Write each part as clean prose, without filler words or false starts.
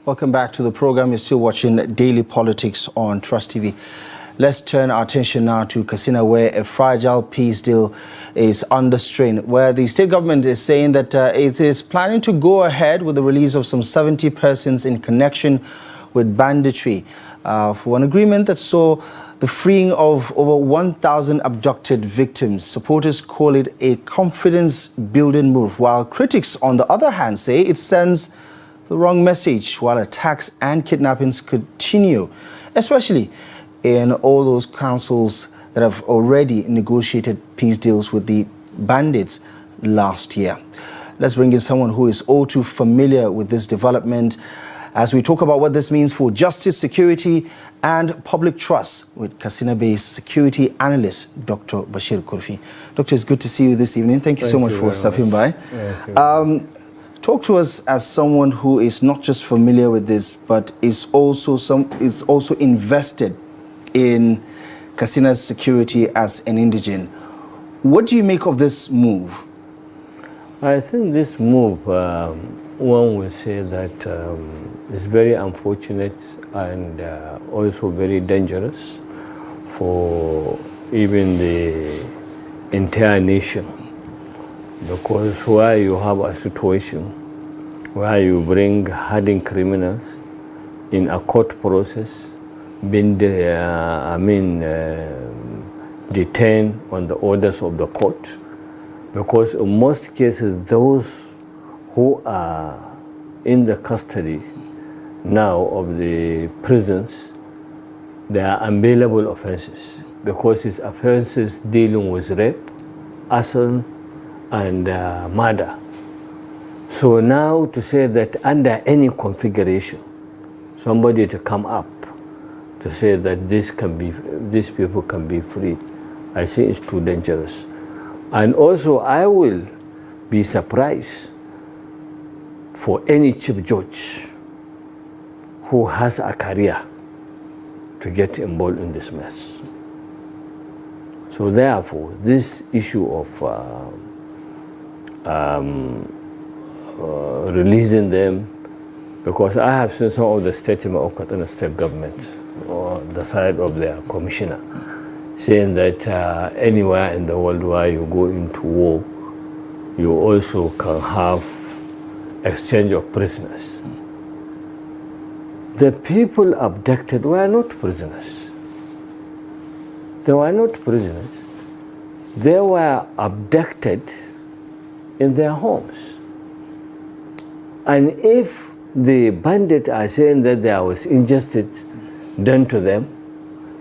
Welcome back to the program. You're still watching Daily Politics on Trust TV. Let's turn our attention now to Katsina, where a fragile peace deal is under strain, where the state government is saying that it is planning to go ahead with the release of some 70 persons in connection with banditry for an agreement that saw the freeing of over 1,000 abducted victims. Supporters call it a confidence-building move, while critics, on the other hand, say it sends the wrong message while attacks and kidnappings continue, especially in all those councils that have already negotiated peace deals with the bandits last year. Let's bring in someone who is all too familiar with this development as we talk about what this means for justice, security and public trust with Katsina-based security analyst, Dr. Bashir Kurfi. Doctor, it's good to see you this evening. Thank you so much for stopping by. Talk to us as someone who is not just familiar with this, but is also invested in Katsina's security as an indigene. What do you make of this move? I think this move, one will say that is very unfortunate and also very dangerous for even the entire nation. Because where you have a situation where you bring hardened criminals in a court process, being detained on the orders of the court, because in most cases those who are in the custody now of the prisons, they are unbailable offenses, because it's offenses dealing with rape, arson, and murder. So now to say that under any configuration, somebody to come up to say that these people can be freed, I think it's too dangerous. And also I will be surprised for any chief judge who has a career to get involved in this mess. So therefore, this issue of releasing them, because I have seen some of the statement of Katsina state government or the side of their commissioner saying that anywhere in the world where you go into war, you also can have exchange of prisoners. The people abducted were not prisoners. They were not prisoners. They were abducted in their homes. And if the bandits are saying that there was injustice done to them,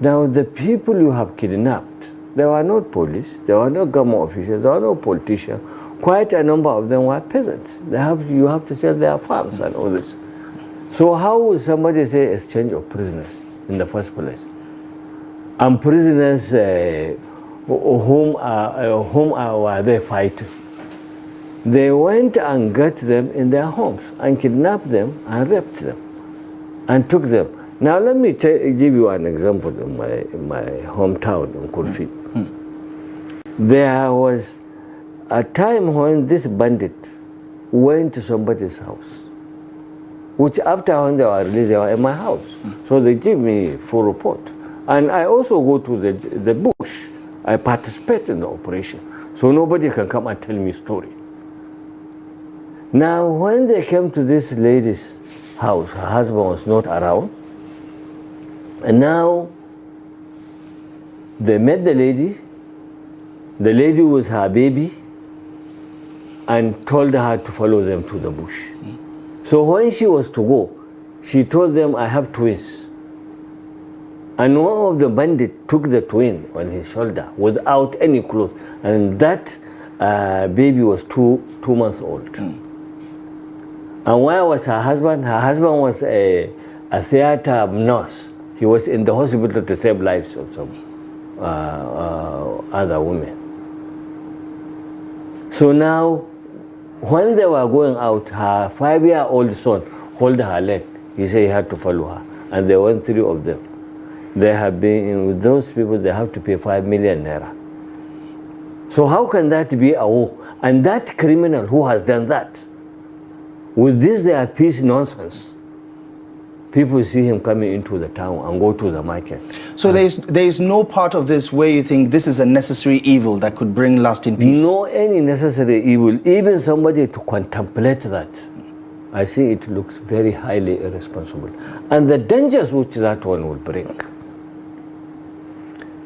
now the people you have kidnapped, they were not police, they were not government officials, they were not politicians. Quite a number of them were peasants. You have to sell their farms and all this. So how would somebody say exchange of prisoners in the first place? And prisoners whom were they fighting? They went and got them in their homes and kidnapped them and raped them and took them. Now let me give you an example in my hometown in Kurfi. There was a time when this bandit went to somebody's house, which after when they were released, they were in my house. So they give me full report. And I also go to the bush. I participate in the operation. So nobody can come and tell me story. Now, when they came to this lady's house, her husband was not around, and now they met the lady with her baby, and told her to follow them to the bush. So when she was to go, she told them, I have twins. And one of the bandits took the twin on his shoulder without any clothes, and that baby was two months old. And where was her husband? Her husband was a theater nurse. He was in the hospital to save lives of some other women. So now, when they were going out, her 5-year-old son held her leg. He said he had to follow her. And there were 3 of them. They have been, with those people, they have to pay 5 million naira. So how can that be a war? And that criminal who has done that, with this their peace nonsense, People see him coming into the town and go to the market. So there is no part of this where you think this is a necessary evil that could bring lasting peace? No any necessary evil. Even somebody to contemplate that, I think it looks very highly irresponsible. And the dangers which that one will bring.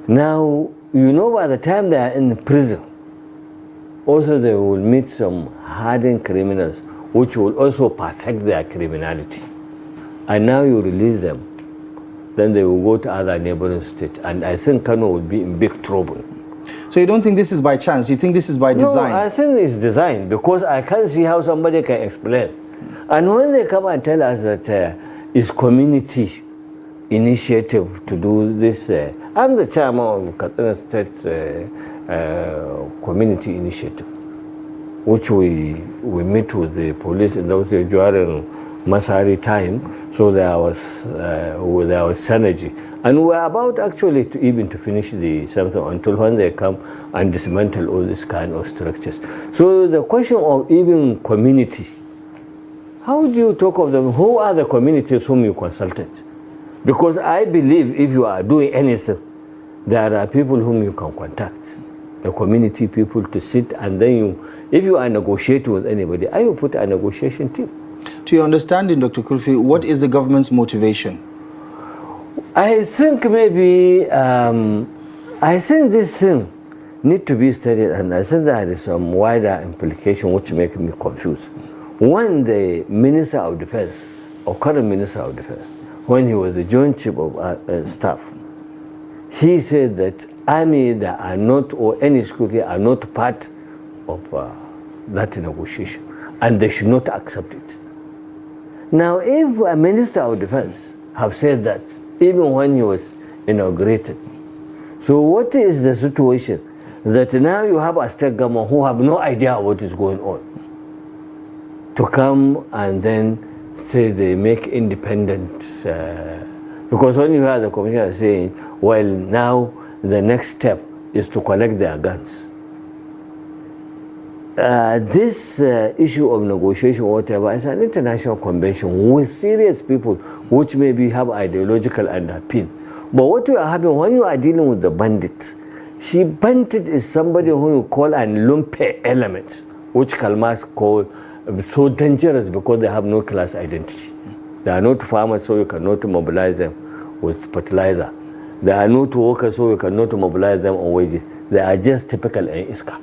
Now, you know, by the time they are in prison, also they will meet some hardened criminals which will also perfect their criminality. And now you release them, then they will go to other neighboring states. And I think Kano will be in big trouble. So you don't think this is by chance? You think this is by design? No, I think it's designed, because I can't see how somebody can explain. And when they come and tell us that it's community initiative to do this, I'm the chairman of Katsina State Community Initiative, which we meet with the police in those days during Masari time. So there was synergy, and we were about actually to finish the something until when they come and dismantle all this kind of structures. So the question of even community, how do you talk of them? Who are the communities whom you consulted? Because I believe if you are doing anything, there are people whom you can contact, the community people to sit, and then if you are negotiating with anybody, I will put a negotiation team. To your understanding, Dr. Kulfi, what is the government's motivation? I think maybe, I think this thing need to be studied, and I think there is some wider implication which make me confused. When the Minister of Defense, or current Minister of Defense, when he was the Joint Chief of Staff, he said that army that are not, or any security are not part of that negotiation, and they should not accept it. Now, if a Minister of Defense have said that, even when he was inaugurated, so what is the situation that now you have a state government who have no idea what is going on, to come and then say they make independent, because when you hear the commissioner saying, well, now the next step is to collect their guns. This issue of negotiation or whatever is an international convention with serious people which maybe have ideological underpin. But what we are having when you are dealing with the bandit, bandit is somebody who you call an lumpe element, which Kalmas call so dangerous because they have no class identity. They are not farmers, so you cannot mobilize them with fertilizer. They are not workers, so you cannot mobilize them on wages. They are just typical iska.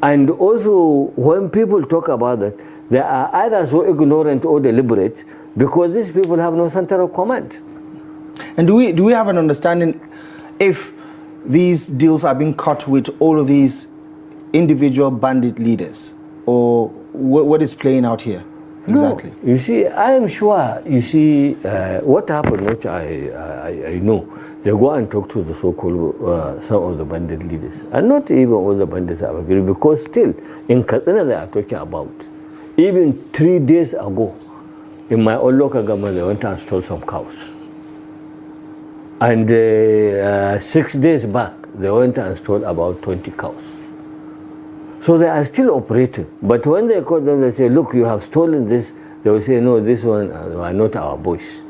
And also, when people talk about that, they are either so ignorant or deliberate because these people have no center of command. And do we have an understanding if these deals are being cut with all of these individual bandit leaders, or what is playing out here exactly? No, you see, I am sure, you see, what happened, which I know, they go and talk to the so-called, some of the bandit leaders. And not even all the bandits are agree, because still, in Katsina they are talking about, even 3 days ago, in my own local government, they went and stole some cows. And 6 days back, they went and stole about 20 cows. So they are still operating. But when they call them, they say, look, you have stolen this. They will say, no, this one are not our boys.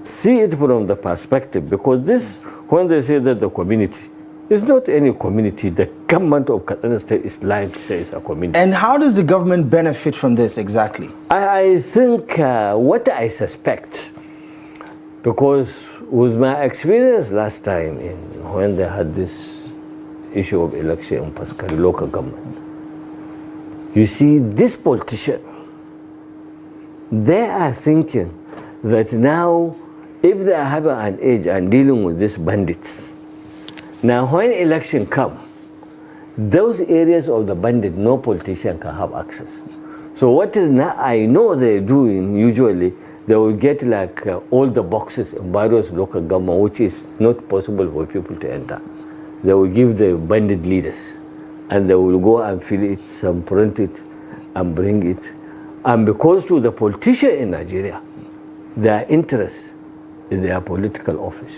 See it from the perspective, because this, when they say that the community, it's not any community. The government of Katsina State is lying to say it's a community. And how does the government benefit from this exactly? I think what I suspect, because with my experience last time when they had this issue of election in Pascal local government, you see, this politician, they are thinking that now, if they are having an edge and dealing with these bandits, now when election come, those areas of the bandit, no politician can have access. So what is now, I know they're doing usually, they will get like all the boxes in various local government, which is not possible for people to enter. They will give the bandit leaders, and they will go and fill it, some print it, and bring it. And because to the politician in Nigeria, their interest is their political office,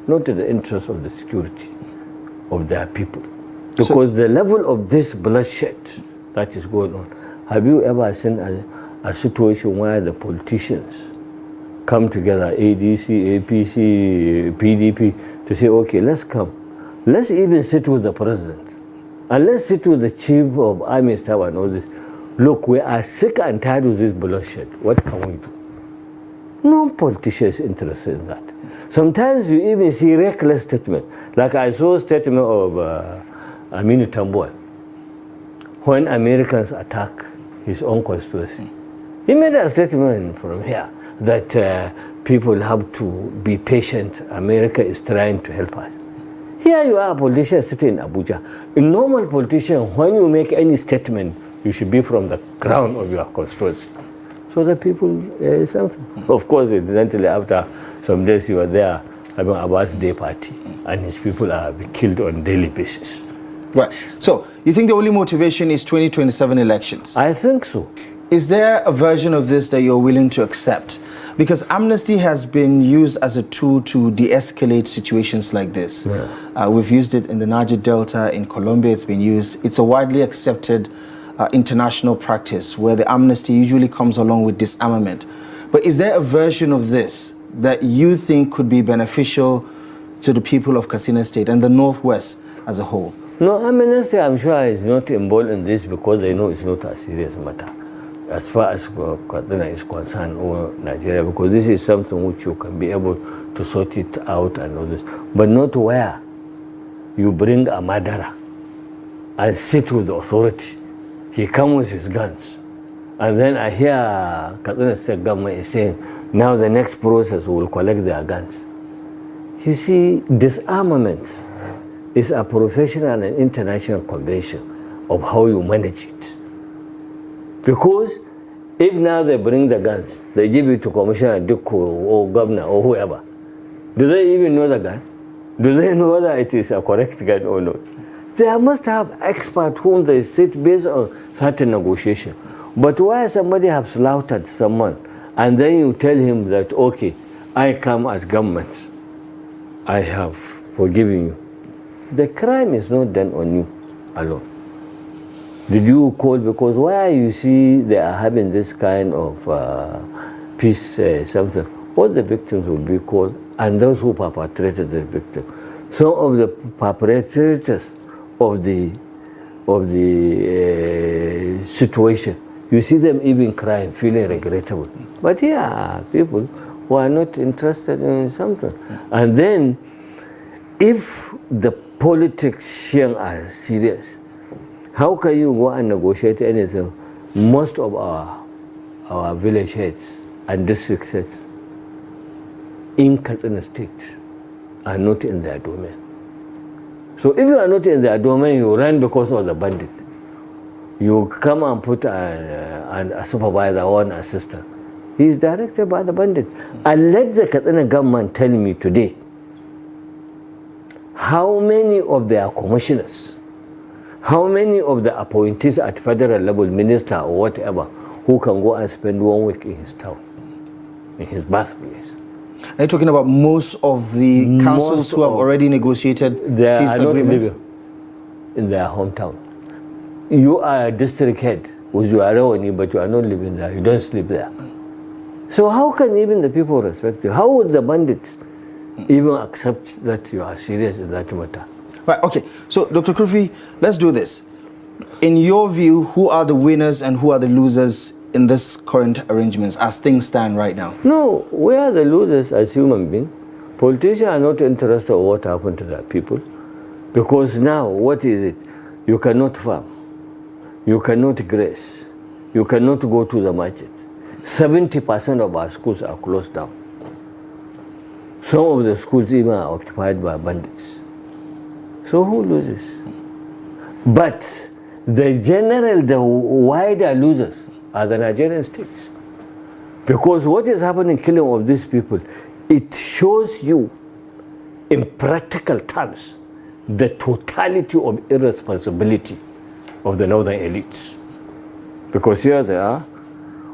not to the interest of the security of their people. Because the level of this bloodshed that is going on, have you ever seen a situation where the politicians come together, ADC, APC, PDP, to say, okay, let's come. Let's even sit with the president. And let's sit with the chief of army staff and all this. Look, we are sick and tired of this bloodshed. What can we do? No politician is interested in that. Sometimes you even see reckless statement. Like I saw a statement of Aminu Tambuwal when Americans attack his own constituency. He made a statement from here that people have to be patient. America is trying to help us. Here you are, a politician sitting in Abuja. A normal politician, when you make any statement, you should be from the ground of your constituency. So the people, something. Of course, incidentally, after some days you were there having a birthday party, and his people are being killed on a daily basis. Right. So you think the only motivation is 2027 elections? I think so. Is there a version of this that you're willing to accept? Because amnesty has been used as a tool to de-escalate situations like this. Yeah. We've used it in the Niger Delta, in Colombia it's been used. It's a widely accepted international practice where the amnesty usually comes along with disarmament. But is there a version of this that you think could be beneficial to the people of Katsina State and the Northwest as a whole? No, amnesty, I'm sure, is not involved in this because they know it's not a serious matter as far as Katsina is concerned, or Nigeria, because this is something which you can be able to sort it out and all this. But not where you bring a murderer and sit with the authority. He comes with his guns. And then I hear Katsina State government is saying, now the next process will collect their guns. You see, disarmament is a professional and international convention of how you manage it. Because if now they bring the guns, they give it to Commissioner Dikko or Governor or whoever, do they even know the gun? Do they know whether it is a correct gun or not? They must have experts whom they sit based on certain negotiation. But why somebody has slaughtered someone and then you tell him that, okay, I come as government, I have forgiven you. The crime is not done on you alone. Did you call? Because why you see they are having this kind of peace something, all the victims will be called and those who perpetrated the victim. Some of the perpetrators of the situation, you see them even crying, feeling regrettable. But here people who are not interested in something. And then if the politicians are serious, how can you go and negotiate anything? Most of our village heads and district heads in Katsina State are not in their domain. So if you are not in their domain, you run because of the bandit. You come and put a supervisor or an assistant. He is directed by the bandit. And let the Katsina government tell me today how many of their commissioners, how many of the appointees at federal level, minister or whatever, who can go and spend 1 week in his town, in his birthplace? Are you talking about most of the councils who have already negotiated peace agreements? In their hometown. You are a district head with your revenue, but you are not living there, you don't sleep there. So how can even the people respect you? How would the bandits even accept that you are serious in that matter? Right, okay. So, Dr. Krufi, let's do this. In your view, who are the winners and who are the losers in this current arrangements as things stand right now? No, we are the losers as human beings. Politicians are not interested in what happened to their people. Because now, what is it? You cannot farm. You cannot graze. You cannot go to the market. 70% of our schools are closed down. Some of the schools even are occupied by bandits. So who loses? But the wider losers are the Nigerian states. Because what is happening, killing of these people, it shows you in practical terms the totality of irresponsibility of the northern elites. Because here they are,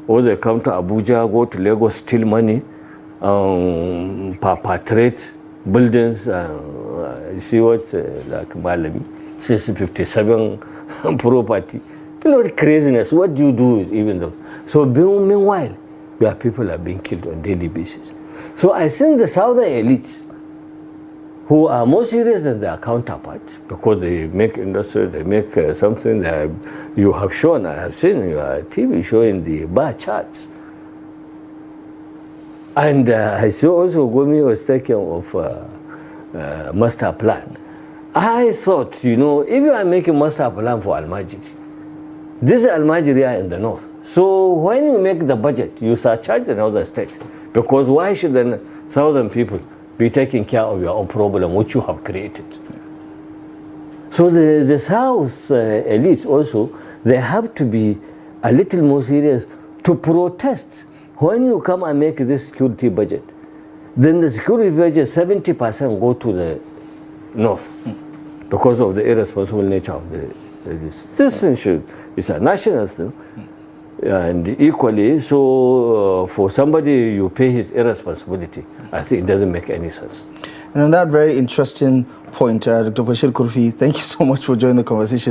or they come to Abuja, go to Lagos, steal money, perpetrate buildings, you see what, like Malami, 657 property. You know the craziness, what do you do is even though. So meanwhile, your people are being killed on a daily basis. So I think the southern elites, who are more serious than their counterparts, because they make industry, they make something that you have shown, I have seen your TV showing the bar charts. And I saw also Gomi was taking of master plan. I thought, you know, if you are making master plan for Almajiri, this Almajiri are in the north. So when you make the budget, you surcharge another state. Because why should the southern people be taking care of your own problem which you have created? So the South elites also, they have to be a little more serious to protest. When you come and make this security budget, then the security budget 70% go to the north because of the irresponsible nature of this thing it's a national thing. And equally, so for somebody you pay his irresponsibility, I think it doesn't make any sense. And on that very interesting point, Dr. Bashir Kurfi, thank you so much for joining the conversation.